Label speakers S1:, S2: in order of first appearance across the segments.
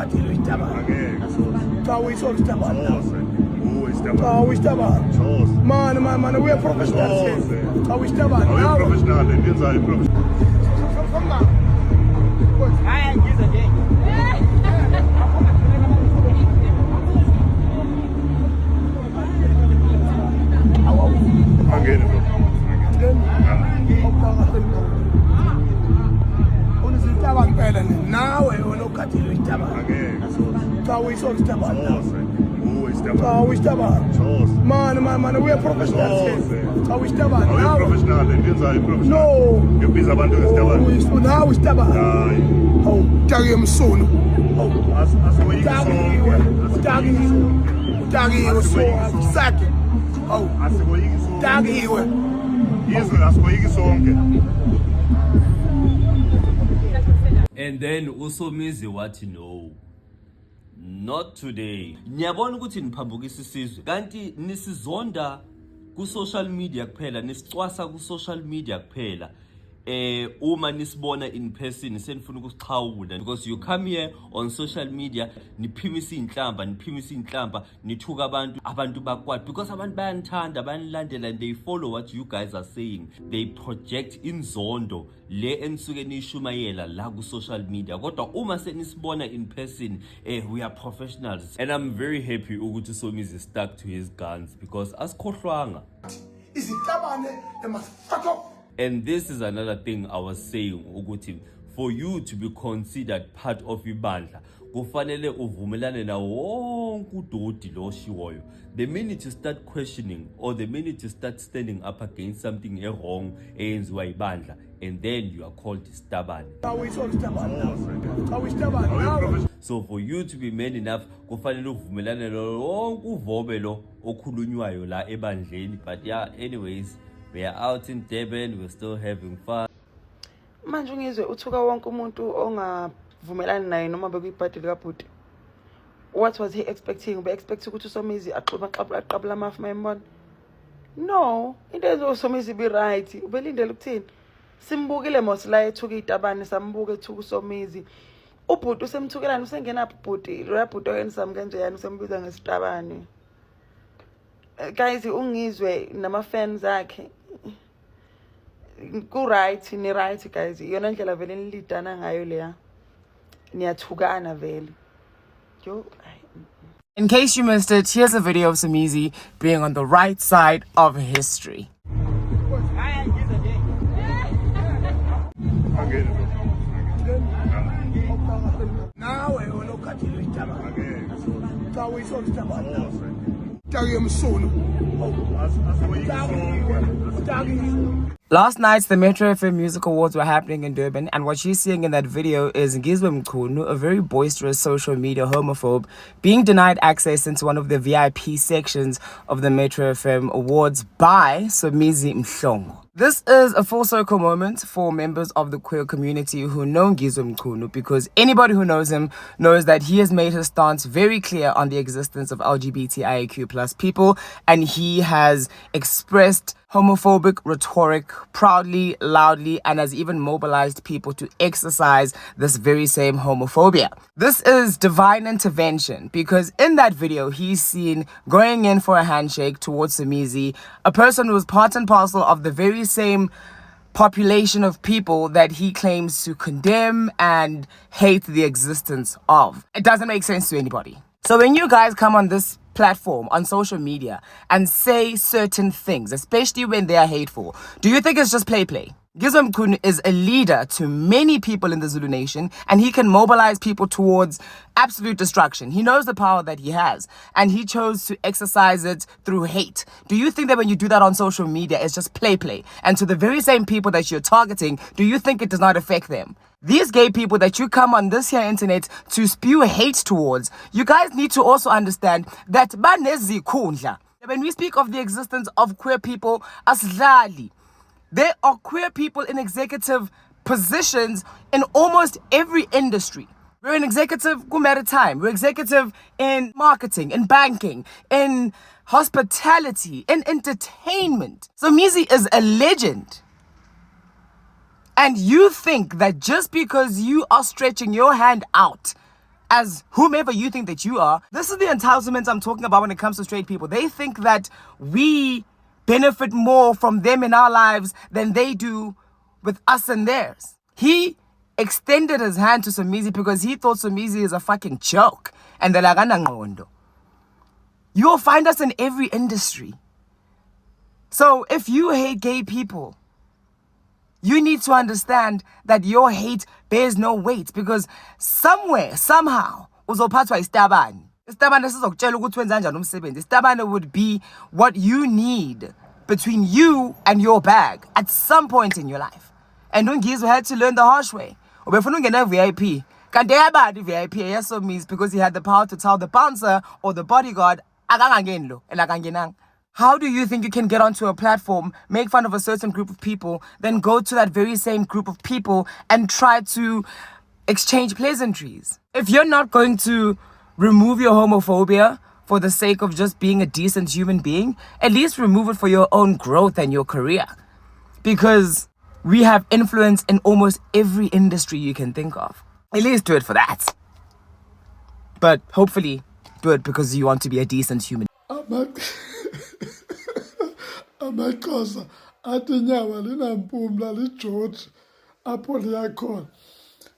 S1: unokhathela isitabane
S2: Angeke soze.
S1: cha uyisona isitabane
S2: Soze. Isitabane.
S1: cha uyisitabane
S2: Soze.
S1: man we are professionals here cha uyisitabane
S2: Are you
S1: nawe
S2: professional? Ndiyenza i-professional.
S3: Hayi ngize nje.
S2: Angeke bro.
S1: unesitabane phela nawe unokhathela isitabane
S2: Angeke soze.
S1: cha uyisona isitabane
S2: Soze. Isitabane.
S1: cha uyisitabane
S2: Soze.
S1: man we are professionals here cha uyisitabane
S2: Are you
S1: nawe
S2: professional? Ndiyenza i-professional.
S1: no
S2: Ngiyobiza abantu ngesitabane.
S1: nawe isitabane
S2: Hayi.
S1: hawu utakiwe msunu hawu
S2: Asiwoyiki
S1: utakiwe
S2: sonke.
S1: utakiwe so akusakhe hawu
S2: Asiwoyiki sonke.
S1: utakiwe
S2: Yizwe asiwoyiki sonke.
S4: And then uSomizi wathi no, not today. Ngiyabona ukuthi niphambukisa isizwe kanti nisizonda ku social media kuphela, nisicwasa ku social media kuphela. Uma nisibona in person senifuna ukusikhawula because you come here on social media niphimisa inhlamba nithuka abantu bakwadi because abantu bayanithanda bayanilandela and they follow what you guys are saying. They project inzondo le enisuke nishumayela la ku social media, kodwa uma senisibona in person we are professionals. And I'm very happy ukuthi Somizi stuck to his guns because asikhohlwanga.
S1: izitabane they must fuck up.
S4: And this is another thing I was saying ukuthi for you to be considered part of ibandla kufanele uvumelane na wonke udodi lo oshiwoyo. The minute you start questioning or the minute you start standing up against something wrong eyenziwa ibandla, and then you are called stubborn.
S1: cha uyisona isitabane cha uyisitabane nawe
S4: So for you to be man enough kufanele uvumelane lo wonke uvobe lo okhulunywayo la ebandleni. But yeah, anyways, we are out in Durban, we're still having fun.
S3: Manje ungizwe uthuka wonke umuntu ongavumelani naye noma bekuyibhadi likabhuti. What was he expecting? Ube expect ukuthi uSomizi aqabula amafu mayembona? No, into ezo uSomizi be right. Ubelindele ukuthini? Simbukile mos la ethuka itabane sambuka ethuka uSomizi. Ubhuti usemthukelana usengena bhuti, lo yabhuti oyenza kanje yani usembiza ngesitabane. Guys, ungizwe nama fans akhe. Ku right, ni right guys. Iyona ndlela vele nilidana ngayo leya. Niyathukana vele. Yo.
S5: In case you missed it, here's a video of Somizi being on the right side of history.
S3: Hayi ngize nje.
S2: Angeke bro.
S1: nawe unokhathela isitabane
S2: Angeke soze.
S1: cha uyisona isitabane
S2: Soze.
S1: utakiwe msunu
S2: Asiwoyiki sonke.
S1: utakiwe
S5: Last night, the Metro FM Music Awards were happening in Durban, and what she's seeing in that video is Ngizwe Mchunu, a very boisterous social media homophobe, being denied access into one of the VIP sections of the Metro FM Awards by Somizi Mhlongo. This is a full circle moment for members of the queer community who know Ngizwe Mchunu, because anybody who knows him knows that he has made his stance very clear on the existence of LGBTIQ plus people, and he has expressed homophobic rhetoric proudly, loudly, and has even mobilized people to exercise this very same homophobia. This is divine intervention, because in that video, he's seen going in for a handshake towards Somizi, a person who is part and parcel of the very same population of people that he claims to condemn and hate the existence of. It doesn't make sense to anybody. So when you guys come on this platform on social media and say certain things, especially when they are hateful, do you think it's just play? Ngizwe Mchunu is a leader to many people in the Zulu nation, and he can mobilize people towards absolute destruction. He knows the power that he has, and he chose to exercise it through hate. Do you think that when you do that on social media, it's just play? And to the very same people that you're targeting, do you think it does not affect them? These gay people that you come on this here internet to spew hate towards, you guys need to also understand that banezikhundla. When we speak of the existence of queer people, asidlali. There are queer people in executive positions in almost every industry. We're an executive maritime. We're executive in marketing, in banking, in hospitality, in entertainment. So Somizi is a legend. And you think that just because you are stretching your hand out as whomever you think that you are. This is the entitlement I'm talking about when it comes to straight people. They think that we benefit more from them in our lives than they do with us and theirs. He extended his hand to Somizi because he thought Somizi is a fucking joke. And they're like, "Anangondo." You'll find us in every industry. So if you hate gay people, you need to understand that your hate bears no weight, because somewhere, somehow, uzophathwa isitabane. Isitabane sizokutshela ukuthi wenza kanjani umsebenzi. Isitabane would be what you need between you and your bag at some point in your life. And Ungizwe had to learn the harsh way. Ubefuna ungena VIP. Kanti eyabadi VIP eyaSomizi because he had the power to tell the bouncer or the bodyguard, akangangeni lo, and akangenanga. How do you think you can get onto a platform, make fun of a certain group of people, then go to that very same group of people and try to exchange pleasantries? If you're not going to remove your homophobia for the sake of just being a decent human being, at least remove it for your own growth and your career. Because we have influence in almost every industry you can think of. At least do it for that. But hopefully do it because you want to be a decent human.
S1: amaXhosa athi nyawa linampumla liJoji apho liyakhona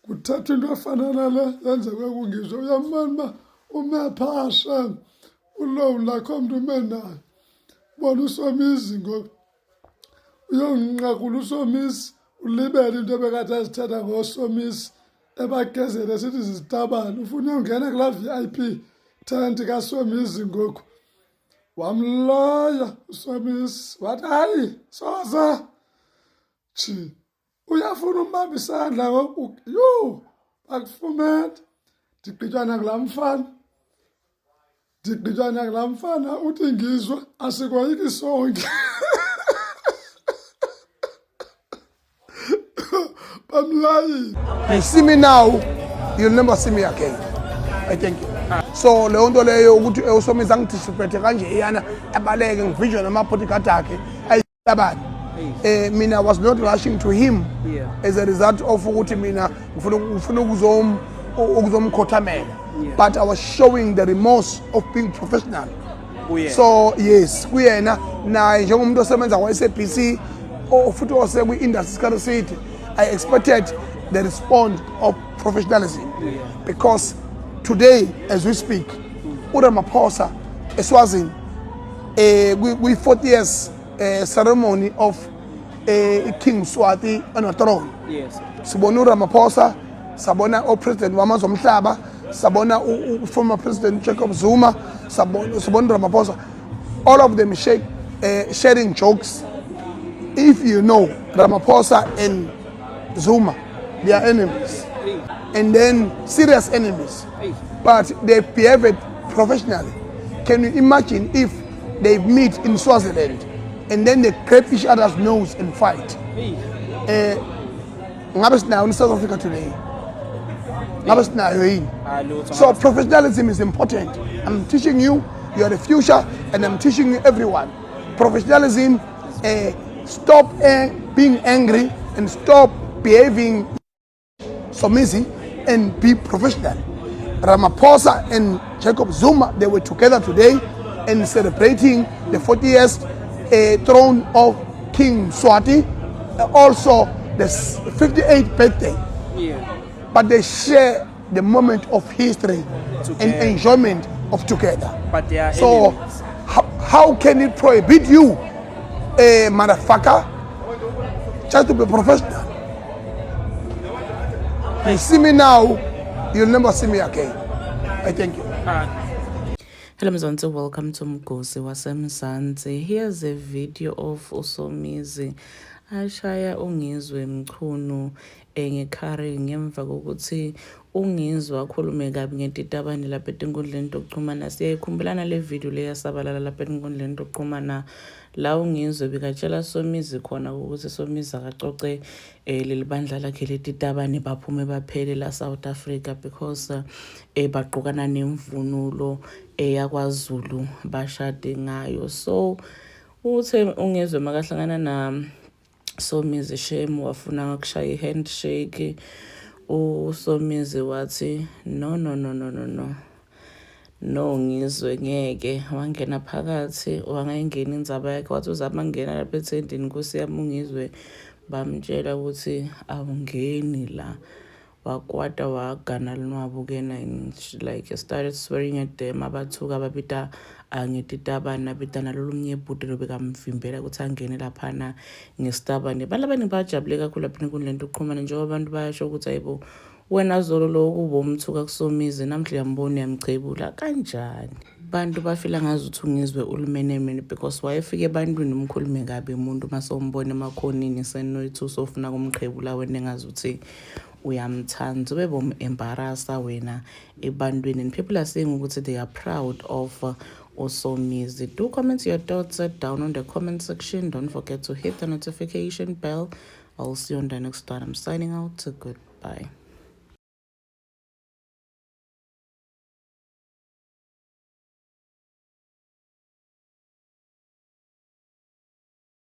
S1: kuthathwa into efana nale yenzeke kungizwe uyambona uba ume phasha ulowo lakho mntu ume nayo bona uSomizi ngoku uyonqakula uSomizi ulibele into ebekade azithetha ngoSomizi ebagezele sithi zizitabane ufuna ungena kula VIP tent kaSomizi ngoku wamloya uSomizi wathi hayi soza chi uyafuna umbamba isandla ngoku yo akufumete ndigqityana kulaa mfana uthi ngizwa asikoyiki sonke bamlayile.
S6: You see me now, you'll never see me again. I thank you. So leyo nto leyo ukuthi uSomizi angidistribute kanje yana abaleke ngivision ama-bodyguard akhe ayabani. Mina was not rushing to him as a result of ukuthi mina ngifuna ukuzomkhothamela. But I was showing the remorse of being professional. So yes, kuyena naye njengomuntu osebenza kwa-SABC futhi osekwi-industry Scarlet City, I expected the response of professionalism. Because today, as we speak, uRamaphosa Eswazini, we 40 years ceremony of King Mswati on a throne.
S5: Yes.
S6: Sibona uRamaphosa, sabona uPresident wamazwe omhlaba, sabona former President Jacob Zuma, sabona Ramaphosa, all of them sharing jokes. If you know Ramaphosa and Zuma, they are enemies, and then serious enemies, but they behave professionally. Can you imagine if they meet in Swaziland and then they grab each other's nose and fight? Now in South Africa today. So professionalism is important. I'm teaching you, you are the future, and I'm teaching you everyone. Professionalism, stop being angry and stop behaving Somizi and be professional. Ramaphosa and Jacob Zuma, they were together today and celebrating the 40th throne of King Mswati, also the 58th birthday. But they share the moment of history and enjoyment of together.
S5: But they are
S6: so how can it prohibit you, a motherfucker, just to be professional? You see me now, you'll never see me again. I thank you.
S7: Hello Mzansi, welcome to Mgosi waseMzansi. Here's a video of uSomizi ashaya Ungizwe Mchunu ngekhari ngemva kokuthi Ungizwe akhulume kabi ngentitabane lapha enkundleni yokuxhumana. Siyayikhumbulana le video le yasabalala lapha enkundleni yokuxhumana la Ungizwe bekatshela Somizi khona ukuthi Somizi akacoce leli bandla lakhe letitabane baphume baphele la South Africa because baqhukana nemvunulo yakwaZulu bashade ngayo. So uthe Ungizwe makahlangana na Somizi shame wafuna ukushaya handshake uSomizi wathi no ngizwe ngeke wangena phakathi wangayingena indzaba yakhe wathi uzama ngena lapha ethendeni Nkosi yami ungizwe bamtshela ukuthi awungeni la wakwata wagana linwabo kena like started swearing at them abathuka babita angiditabana bitana lolunye ibhuti lobekamvimbela ukuthi angene laphana ngestabane balabani bajabule kakhulu lapha enkundleni yokuxhumana njengoba abantu bayasho ukuthi ayibo wena zolo lo kuba umthuka kuSomizi namhla yambona yamchebula kanjani bantu bafila ngazi ukuthi ungizwe ulumenemene because wayefike ebantwini umkhulume kabi umuntu masombona emakhonini senoyithu sofuna kumqhebula wena engazi ukuthi uyamthanda ube bom-embarrassa wena ebantwini and people are saying ukuthi they are proud of uSomizi. Do comment your thoughts down on the comment section. Don't forget to hit the notification bell. I'll see you on the next one. I'm signing out. Goodbye.